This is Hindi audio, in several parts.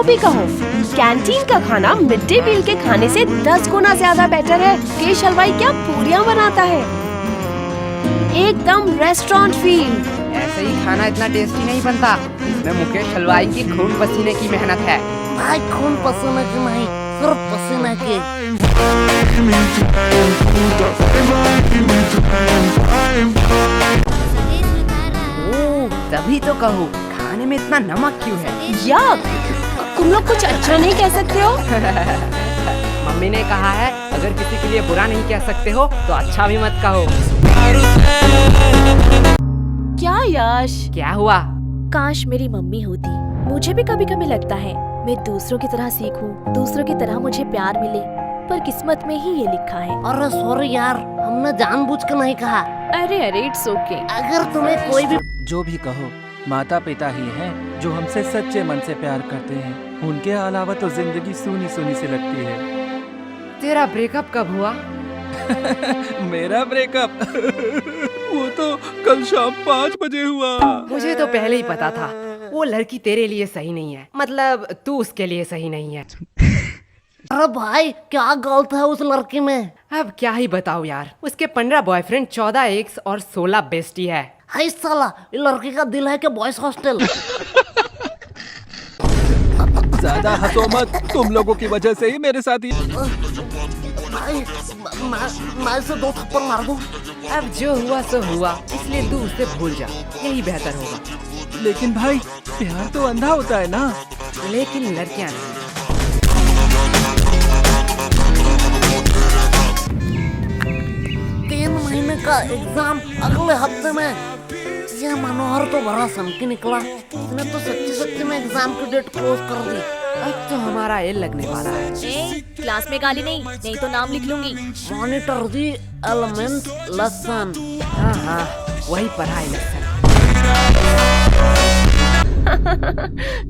जो भी कहो, कैंटीन का खाना मिड डे मील के खाने से 10 गुना ज्यादा बेटर है। मुकेश हलवाई क्या पूरियाँ बनाता है, एकदम रेस्टोरेंट फील। ऐसे ही खाना इतना टेस्टी नहीं बनता, इसमें मुकेश हलवाई की खून पसीने की मेहनत है। भाई खून पसीने की नहीं, सिर्फ पसीने की। ओह, तभी तो कहूँ खाने में इतना नमक क्यों है। याक, तुम लोग कुछ अच्छा नहीं कह सकते हो? मम्मी ने कहा है अगर किसी के लिए बुरा नहीं कह सकते हो तो अच्छा भी मत कहो। क्या यश? क्या हुआ? काश मेरी मम्मी होती। मुझे भी कभी कभी लगता है मैं दूसरों की तरह सीखूं, दूसरों की तरह मुझे प्यार मिले, पर किस्मत में ही ये लिखा है। अरे सॉरी यार, हमने जानबूझ कर नहीं कहा। अरे इट्स ओके। अगर तुम्हें कोई भी जो भी कहो, माता पिता ही हैं जो हमसे सच्चे मन से प्यार करते हैं। उनके अलावा तो जिंदगी सूनी सूनी सी लगती है। तेरा ब्रेकअप कब हुआ? मेरा ब्रेकअप वो तो कल शाम 5 बजे हुआ। मुझे तो पहले ही पता था वो लड़की तेरे लिए सही नहीं है, मतलब तू उसके लिए सही नहीं है। अरे भाई क्या गलत है उस लड़की में? अब क्या ही बताऊं यार, उसके 15 बॉयफ्रेंड, 14 एक्स और 16 बेस्टी है। हाय साला, ये लड़की का दिल है कि बॉयज हॉस्टल। ज्यादा हंसो मत, तुम लोगों की वजह से ही मेरे साथ ही। भाई मैं इसे 2 थप्पड़ मार दूं। अब जो हुआ सो हुआ, इसलिए तू उसे भूल जा, यही बेहतर होगा। लेकिन भाई प्यार तो अंधा होता है ना। लेकिन लड़कियां नहीं। 3 महीने का एग्जाम अगले हफ्ते में। ये मनोहर तो बड़ा सनकी निकला, इसने तो सच्ची सच्ची में एग्जाम की डेट क्लोज कर दी। अब तो हमारा एल लगने वाला है। क्लास में गाली नहीं तो नाम लिख लूंगी। Monitor the element lesson. हाँ हाँ, वही पढ़ाई लेसन।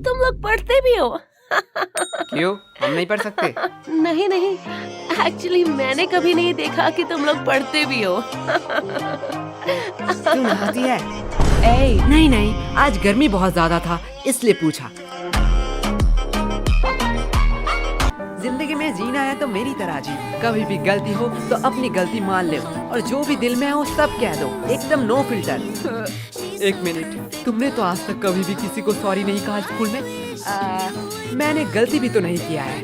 तुम लोग पढ़ते भी हो? क्यों, हम नहीं पढ़ सकते? नहीं नहीं, एक्चुअली मैंने कभी नहीं देखा कि तुम लोग पढ़ते भी हो। क्यों नहाती है? नहीं नहीं, आज गर्मी बहुत ज्यादा था इसलिए पूछा। जिंदगी में जीना है तो मेरी तरह जी। कभी भी गलती हो तो अपनी गलती मान लो और जो भी दिल में हो सब कह दो, एकदम नो फिल्टर। 1 मिनट, तुमने तो आज तक कभी भी किसी को सॉरी नहीं कहा स्कूल में? मैंने गलती भी तो नहीं किया है।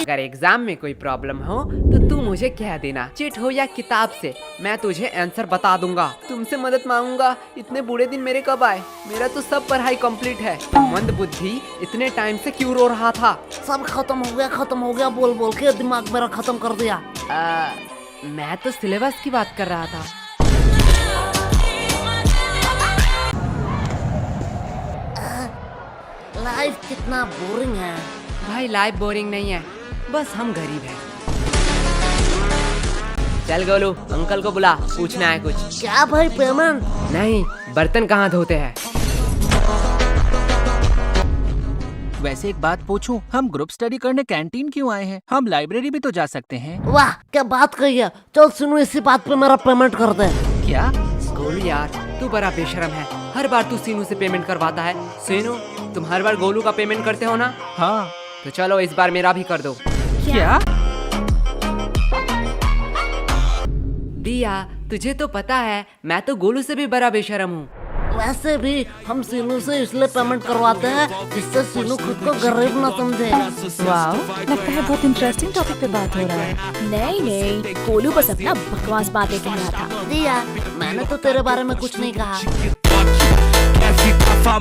अगर एग्जाम में कोई प्रॉब्लम हो तो तू मुझे कह देना, चिट हो या किताब से, मैं तुझे आंसर बता दूंगा। तुमसे मदद मांगूंगा। इतने बुरे दिन मेरे कब आए? मेरा तो सब पढ़ाई कंप्लीट है। मंद बुद्धि इतने टाइम से क्यों रो रहा था? सब खत्म हो गया बोल बोल के दिमाग मेरा खत्म कर दिया। मैं तो सिलेबस की बात कर रहा था। लाइफ कितना बोरिंग है। भाई लाइफ बोरिंग नहीं है, बस हम गरीब हैं। चल गोलू, अंकल को बुला, पूछना है कुछ। क्या भाई, पेमेंट? नहीं, बर्तन कहाँ धोते हैं? वैसे एक बात पूछूं, हम ग्रुप स्टडी करने कैंटीन क्यों आए हैं? हम लाइब्रेरी भी तो जा सकते हैं। वाह क्या बात कही है। चल सुनो, इसी बात पे मेरा पेमेंट कर दे। क्या? गोलू यार, तू बड़ा बेशरम है। हर बार तू सीनू से पेमेंट करवाता है। सीनू, तुम हर बार गोलू का पेमेंट करते हो ना? हाँ। तो चलो इस बार मेरा भी कर दो। क्या? दिया, तुझे तो पता है मैं तो गोलू से भी बड़ा बेशरम हूँ। वैसे भी हम सीनू से इसलिए पेमेंट करवाते हैं जिससे सीनू खुद को गरीब न समझे। वाओ, लगता है बहुत इंटरेस्टिंग टॉपिक पे बात हो रहा है। नहीं, गोलू बस अपना बकवास बातें कह रहा था। दिया, मैंने तो तेरे बारे में कुछ नहीं कहा।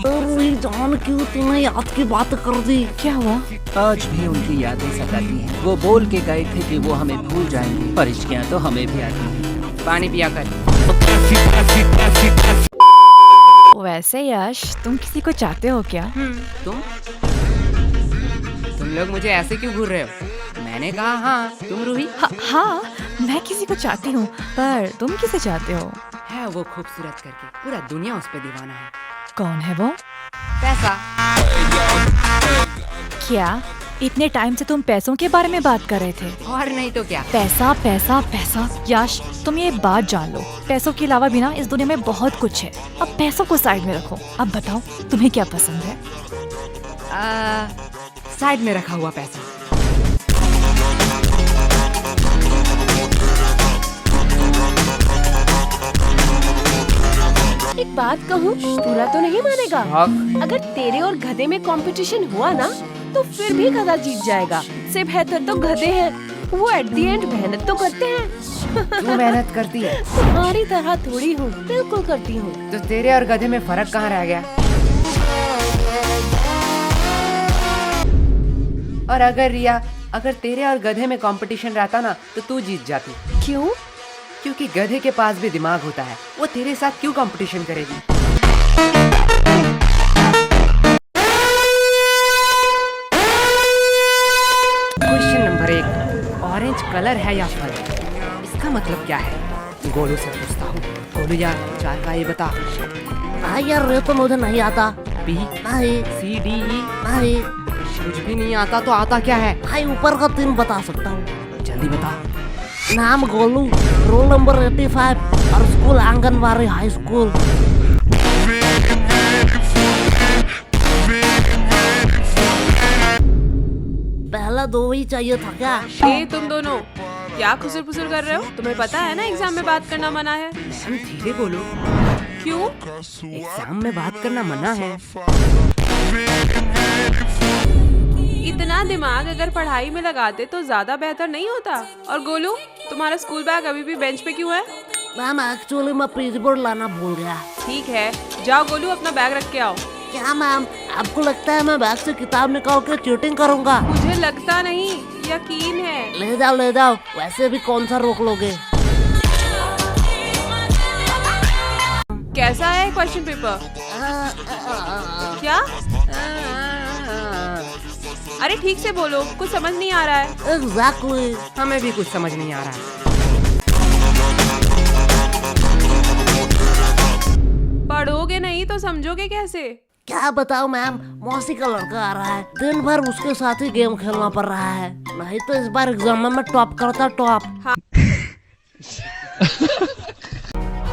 रूही जान, क्यों तूने याद की बात कर दी? क्या हुआ? आज भी उनकी यादें सताती हैं। वो बोल के गए थे कि वो हमें भूल जाएंगे, पर इश्कियाँ तो हमें भी आती हैं। पानी पिया कर। वैसे यश, तुम किसी को चाहते हो क्या? तुम लोग मुझे ऐसे क्यों घूर रहे हो? मैंने कहा हाँ। तुम रूही? हाँ, मैं किसी को चाहती हूँ, पर तुम किसे चाहते हो? है वो खूबसूरत करके, पूरा दुनिया उस पे दीवाना है। कौन है वो? पैसा। क्या इतने टाइम से तुम पैसों के बारे में बात कर रहे थे। और नहीं तो क्या। पैसा पैसा पैसा। यश, तुम ये बात जान लो, पैसों के अलावा भी ना इस दुनिया में बहुत कुछ है। अब पैसों को साइड में रखो। अब बताओ तुम्हें क्या पसंद है? साइड में रखा हुआ पैसा। एक बात कहूँ, पूरा तो नहीं मानेगा। हाँ। अगर तेरे और गधे में कंपटीशन हुआ ना, तो फिर भी गधा जीत जाएगा। इससे बेहतर तो गधे हैं, वो एट द एंड मेहनत तो करते हैं। तू मेहनत करती है? तुम्हारी तरह थोड़ी हूँ, बिल्कुल करती हूँ। तो तेरे और गधे में फर्क कहाँ रह गया? और अगर रिया, अगर तेरे और गधे में कंपटीशन रहता ना, तो तू जीत जाती। क्यों? क्योंकि गधे के पास भी दिमाग होता है, वो तेरे साथ क्यों कंपटीशन करेगी? क्वेश्चन नंबर 1, ऑरेंज कलर है या फल? इसका मतलब क्या है? गोलू से पूछता हूँ। गोलू यार, 4 का ये बता। हाँ यार, ये तो मुझे नहीं आता। बी, नहीं सी, डी, ई? नहीं कुछ भी नहीं आता तो आता क्या है? भाई, ऊपर का 3 बता सकता हूँ। जल्दी बता। नाम गोलू, रोल नंबर 85 और स्कूल आंगनबाड़ी हाई स्कूल। पहला 2 ही चाहिए था क्या? ए तुम दोनों क्या खुसर फुसर कर रहे हो? तुम्हें पता है ना एग्जाम में बात करना मना है। मैम धीरे बोलो। क्यों? एग्जाम में बात करना मना है। इतना दिमाग अगर पढ़ाई में लगाते तो ज्यादा बेहतर नहीं होता। और गोलू, तुम्हारा स्कूल बैग अभी भी बेंच पे क्यों है? मैम एक्चुअली मैं पेज बोर्ड लाना भूल गया। ठीक है, जाओ गोलू अपना बैग रख के आओ। क्या मैम, आपको लगता है मैं बैग से किताब निकाल के चीटिंग करूंगा? मुझे लगता नहीं, यकीन है। ले जाओ ले जाओ, वैसे भी कौन सा रोक लोगे। कैसा है क्वेश्चन पेपर? क्या? अरे ठीक से बोलो, कुछ समझ नहीं आ रहा है। एग्जैक्टली। हमें भी कुछ समझ नहीं आ रहा है। पढ़ोगे नहीं तो समझोगे कैसे? क्या बताओ मैम, मौसी का लड़का आ रहा है, दिन भर उसके साथ ही गेम खेलना पड़ रहा है। नहीं तो इस बार एग्जाम में मैं टॉप करता, टॉप।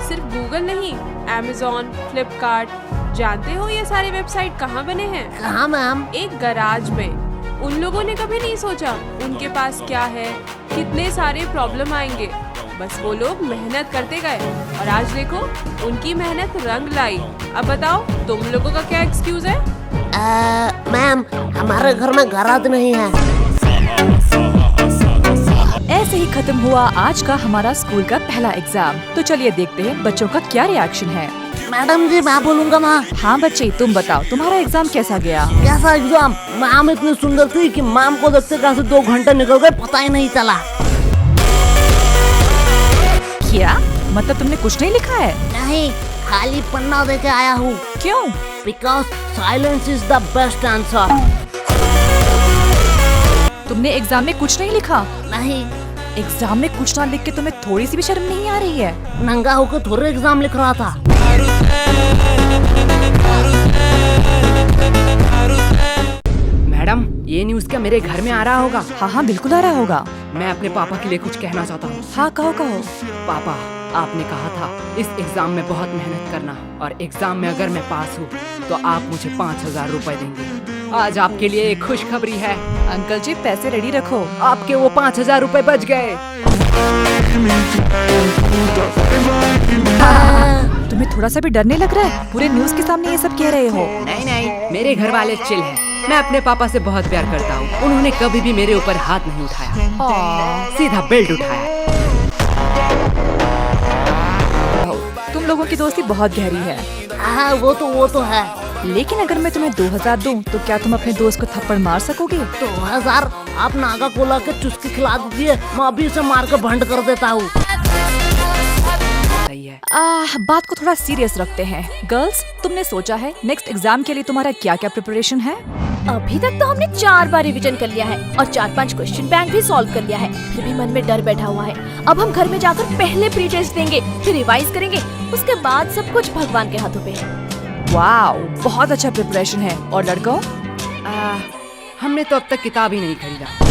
सिर्फ गूगल नहीं, Amazon, फ्लिपकार्ट, जानते हो ये सारे वेबसाइट कहाँ बने हैं? कहाँ मैम? एक गराज में। उन लोगों ने कभी नहीं सोचा उनके पास क्या है, कितने सारे प्रॉब्लम आएंगे। बस वो लोग मेहनत करते गए और आज देखो उनकी मेहनत रंग लाई। अब बताओ तुम लोगों का क्या एक्सक्यूज है? मैम, हमारे घर में गराज नहीं है। ऐसे ही खत्म हुआ आज का हमारा स्कूल का पहला एग्जाम। तो चलिए देखते हैं बच्चों का क्या रिएक्शन है। मैडम जी, मैं बोलूंगा ना। हाँ बच्चे, तुम बताओ तुम्हारा एग्जाम कैसा गया? कैसा एग्जाम? मैम इतनी सुंदर थी कि मैम को देखते कैसे 2 घंटे निकल गए पता ही नहीं चला। क्या मतलब तुमने कुछ नहीं लिखा है? नहीं, खाली पन्ना देके आया हूँ। क्यों? Because silence is the best answer. तुमने एग्जाम में कुछ नहीं लिखा? नहीं। एग्जाम में कुछ ना लिख के तुम्हें थोड़ी सी भी शर्म नहीं आ रही है? नंगा होकर थोड़े एग्जाम लिख रहा था। मैडम, ये न्यूज़ क्या मेरे घर में आ रहा होगा? हाँ हाँ बिल्कुल आ रहा होगा। मैं अपने पापा के लिए कुछ कहना चाहता हूँ। हाँ कहो कहो। पापा, आपने कहा था इस एग्जाम में बहुत मेहनत करना और एग्जाम में अगर मैं पास हूँ तो आप मुझे 5000 रुपए देंगे। आज आपके लिए एक खुशखबरी है। अंकल जी पैसे रेडी रखो। आपके वो 5000 रुपए बच गए। तुम्हें थोड़ा सा भी डर नहीं लग रहा है? पूरे न्यूज़ के सामने ये सब कह रहे हो। नहीं नहीं, मेरे घर वाले चिल हैं। मैं अपने पापा से बहुत प्यार करता हूँ। उन्होंने कभी भी मेरे ऊपर हाथ नहीं उठाया, सीधा बेल्ट उठाया। तुम लोगों की दोस्ती बहुत गहरी है। हाँ वो तो है। लेकिन अगर मैं तुम्हें 2000 दूं तो क्या तुम अपने दोस्त को थप्पड़ मार सकोगे? 2000? आप नागा कोला के चुस्की खिला दीजिए, मैं अभी से मार के भंड कर देता हूँ। सही है। बात को थोड़ा सीरियस रखते हैं। गर्ल्स, तुमने सोचा है नेक्स्ट एग्जाम के लिए तुम्हारा क्या क्या प्रिपरेशन है? अभी तक तो हमने 4 बार रिवीजन कर लिया है और 4-5 क्वेश्चन बैंक भी सॉल्व कर लिया है। फिर भी मन में डर बैठा हुआ है। अब हम घर में जाकर पहले प्री टेस्ट देंगे, फिर रिवाइज करेंगे, उसके बाद सब कुछ भगवान के हाथों पे है। वाओ, बहुत अच्छा प्रिपरेशन है। और लड़कों? हमने तो अब तक किताब ही नहीं खरीदा।